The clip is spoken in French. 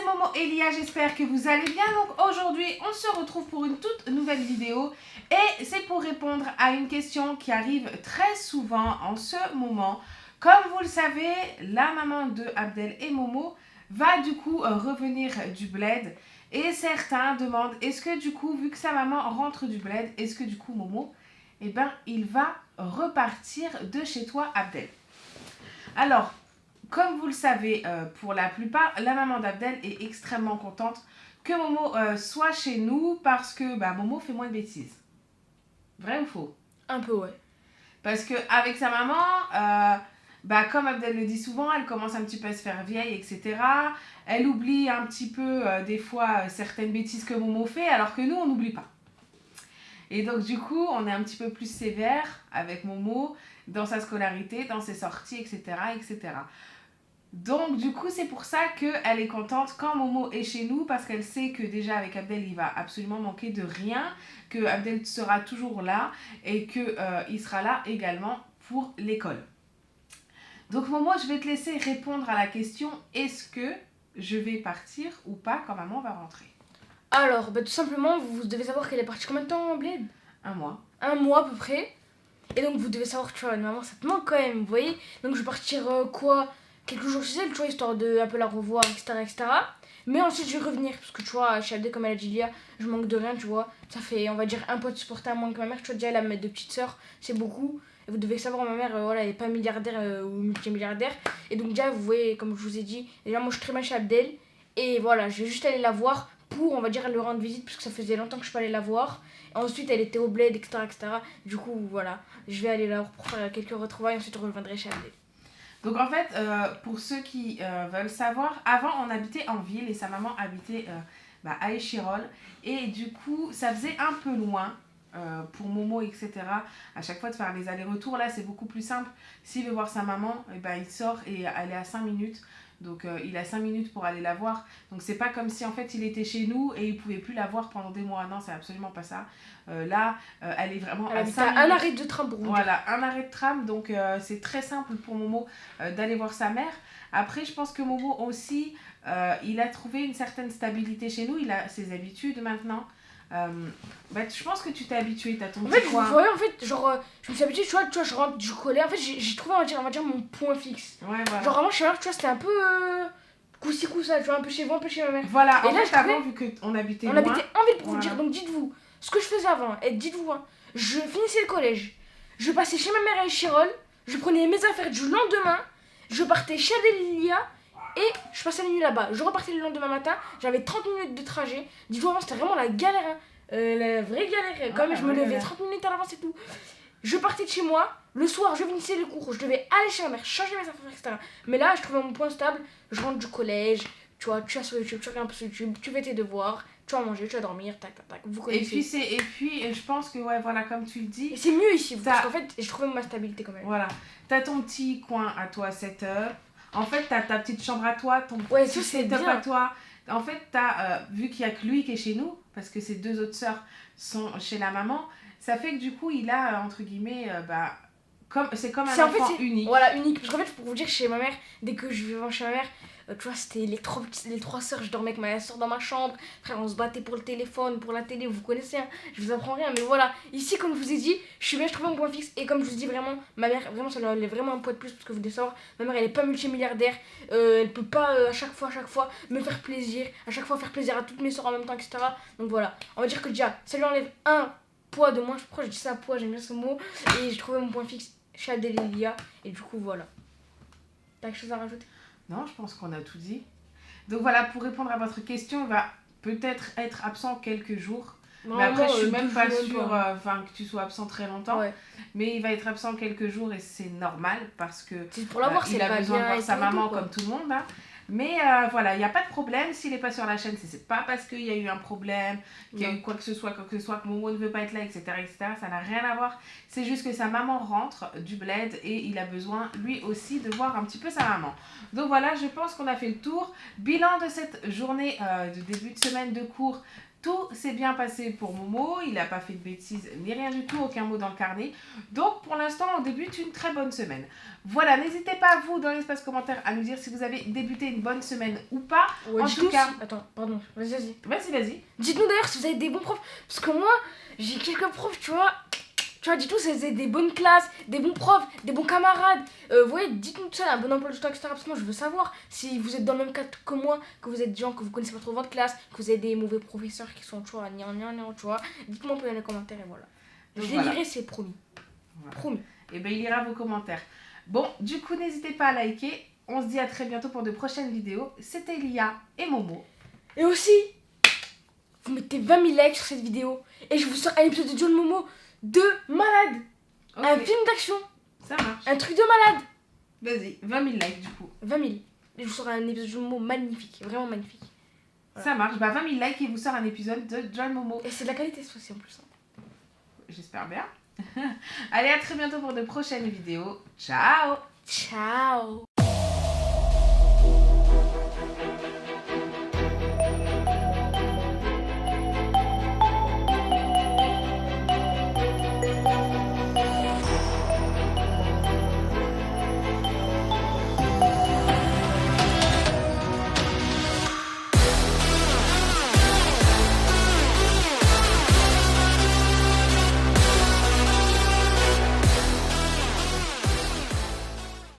c'est Momo et Lia, j'espère que vous allez bien. Donc aujourd'hui, on se retrouve pour une toute nouvelle vidéo et c'est pour répondre à une question qui arrive très souvent en ce moment. Comme vous le savez, la maman de Abdel et Momo va du coup revenir du bled et certains demandent est-ce que du coup, vu que sa maman rentre du bled, est-ce que du coup Momo, eh ben, il va repartir de chez toi Abdel? Alors, comme vous le savez, pour la plupart, la maman d'Abdel est extrêmement contente que Momo soit chez nous parce que Momo fait moins de bêtises. Vrai ou faux? Un peu, ouais. Parce qu'avec sa maman, comme Abdel le dit souvent, elle commence un petit peu à se faire vieille, etc. Elle oublie un petit peu, des fois, certaines bêtises que Momo fait, alors que nous, on n'oublie pas. Et donc, du coup, on est un petit peu plus sévère avec Momo dans sa scolarité, dans ses sorties, etc., etc. Donc du coup c'est pour ça qu'elle est contente quand Momo est chez nous parce qu'elle sait que déjà avec Abdel il va absolument manquer de rien, que Abdel sera toujours là et que il sera là également pour l'école. Donc Momo, je vais te laisser répondre à la question est-ce que je vais partir ou pas quand maman va rentrer? Alors, tout simplement, vous devez savoir qu'elle est partie combien de temps en bled? 1 mois. 1 mois à peu près. Et donc vous devez savoir, tu vois, maman, ça te manque quand même, vous voyez. Donc je vais partir quelques jours chez elle, tu vois, histoire de un peu la revoir, etc., etc. Mais ensuite je vais revenir, parce que tu vois, chez Abdel, comme elle a dit Lia, je manque de rien, tu vois. Ça fait, on va dire, un poids de supporter à moins que ma mère, tu vois, déjà elle a mes 2 petites sœurs, c'est beaucoup. Et vous devez savoir, ma mère, voilà, elle est pas milliardaire ou multimilliardaire. Et donc déjà, vous voyez, comme je vous ai dit, déjà moi je suis très mal chez Abdel. Et voilà, je vais juste aller la voir pour, on va dire, lui rendre visite, parce que ça faisait longtemps que je suis pas allée la voir. Ensuite, elle était au bled, etc., etc. Du coup, voilà, je vais aller là pour faire quelques retrouvailles. Ensuite, je reviendrai chez Abdel. Donc en fait, pour ceux qui veulent savoir, avant on habitait en ville et sa maman habitait à Échirol. Et du coup, ça faisait un peu loin pour Momo, etc. À chaque fois de faire les allers-retours, là c'est beaucoup plus simple. S'il veut voir sa maman, il sort et elle est à 5 minutes. Donc il a 5 minutes pour aller la voir. Donc c'est pas comme si en fait il était chez nous et il pouvait plus la voir pendant des mois. Non, c'est absolument pas ça. Là, elle est vraiment Elle à habite 5 à minutes. un arrêt de train pour vous dire. Voilà, un arrêt de tram. Donc c'est très simple pour Momo d'aller voir sa mère. Après, je pense que Momo aussi, il a trouvé une certaine stabilité chez nous. Il a ses habitudes maintenant. Je pense que tu t'es habitué, t'as ton En petit fait, vous coin. voyez, en fait, genre, je me suis habituée, tu vois, je rentre du collège. En fait, j'ai trouvé, on va dire, mon point fixe. Ouais, voilà. Genre, vraiment, chez ma mère, tu vois, c'était un peu coup-ci, coup-ça, tu vois, un peu chez vous, un peu chez ma mère. Voilà, Et en là, fait, avant, vu qu'on habitait on loin. habitait en ville pour vous Voilà. dire. Donc, dites-vous, ce que je faisais avant, et dites-vous, hein, je finissais le collège, je passais chez ma mère à Échirol, je prenais mes affaires du lendemain, je partais chez Adelia et je passais la nuit là-bas. Je repartais le lendemain matin, j'avais 30 minutes de trajet. Dites-vous, avant, c'était vraiment la galère, hein. La vraie galère. Quand même, je me levais 30 minutes à l'avance et tout. Je partais de chez moi, le soir, je finissais le cours, je devais aller chez ma mère, changer mes affaires, etc. Mais là, je trouvais mon point stable, je rentre du collège, tu vois, tu as sur YouTube, tu regardes un peu sur YouTube, tu fais tes devoirs, tu vas manger, tu vas dormir, tac, tac, tac. Vous connaissez. Et puis, je pense que, ouais, voilà, comme tu le dis. Et c'est mieux ici, parce qu'en fait, je trouvais ma stabilité quand même. Voilà, t'as ton petit coin à toi, setup. En fait, t'as ta petite chambre à toi, ton Ouais, petit ça, c'est setup bien. à toi. En fait, vu qu'il n'y a que lui qui est chez nous, parce que ses 2 autres sœurs sont chez la maman, ça fait que du coup, il a, entre guillemets, c'est comme un enfant unique. Voilà, unique. Parce qu'en fait, pour vous dire, chez ma mère, dès que je vivais chez ma mère, tu vois, c'était les 3 sœurs, je dormais avec ma soeur dans ma chambre. Frère, on se battait pour le téléphone, pour la télé, vous connaissez, hein. Je vous apprends rien, mais voilà. Ici, comme je vous ai dit, je suis bien, je trouve un point fixe. Et comme je vous dis, vraiment, ma mère, vraiment, ça lui est vraiment un poids de plus. Parce que vous devez savoir, ma mère, elle est pas multimilliardaire. Elle peut pas, à chaque fois, me faire plaisir. À chaque fois, faire plaisir à toutes mes soeurs en même temps, etc. Donc voilà, on va dire que déjà, ça lui enlève un poids de moins. Je crois que je dis ça, poids, j'aime bien ce mot. Et je trouvais mon point fixe chez Adélia. Et du coup, voilà. T'as quelque chose à rajouter? Non, je pense qu'on a tout dit. Donc voilà, pour répondre à votre question, il va peut-être être absent quelques jours. Mais après, je suis même pas sûre que tu sois absent très longtemps. Ouais. Mais il va être absent quelques jours et c'est normal parce que c'est pour la voir, il a besoin de voir sa maman comme tout le monde. Hein. Mais voilà, il n'y a pas de problème. S'il n'est pas sur la chaîne, c'est pas parce qu'il y a eu un problème, qu'il y a eu quoi que ce soit, que Momo ne veut pas être là, etc. Ça n'a rien à voir. C'est juste que sa maman rentre du bled et il a besoin, lui aussi, de voir un petit peu sa maman. Donc voilà, je pense qu'on a fait le tour. Bilan de cette journée de début de semaine de cours. Tout s'est bien passé pour Momo, il n'a pas fait de bêtises ni rien du tout, aucun mot dans le carnet. Donc pour l'instant, on débute une très bonne semaine. Voilà, n'hésitez pas vous dans l'espace commentaire à nous dire si vous avez débuté une bonne semaine ou pas. Ouais, En tout cas, Attends, pardon, vas-y. vas-y. Dites-nous d'ailleurs si vous avez des bons profs. Parce que moi, j'ai quelques profs, tu vois. Tu vois, dites-nous si vous avez des bonnes classes, des bons profs, des bons camarades. Vous voyez, dites-nous tout ça, un bon emploi du temps, etc. Parce que moi, je veux savoir si vous êtes dans le même cas que moi, que vous êtes des gens que vous connaissez pas trop votre classe, que vous avez des mauvais professeurs qui sont, tu vois, tu vois. Dites-moi un peu dans les commentaires et voilà. Donc, Je les lirai, c'est promis. Voilà. Promis. Et bien, il lira vos commentaires. Bon, du coup, n'hésitez pas à liker. On se dit à très bientôt pour de prochaines vidéos. C'était Lia et Momo. Et aussi, vous mettez 20 000 likes sur cette vidéo et je vous sors un épisode de John Momo de malade. Ok, Un film d'action. ça marche. Un truc de malade. Vas-y, 20 000 likes du coup. 20 000. Et je vous sors un épisode de John Momo magnifique. Vraiment magnifique. Voilà. Ça marche. Bah, 20 000 likes et vous sort un épisode de John Momo. Et c'est de la qualité ce fois-ci en plus. J'espère bien. Allez, à très bientôt pour de prochaines vidéos. Ciao! Ciao.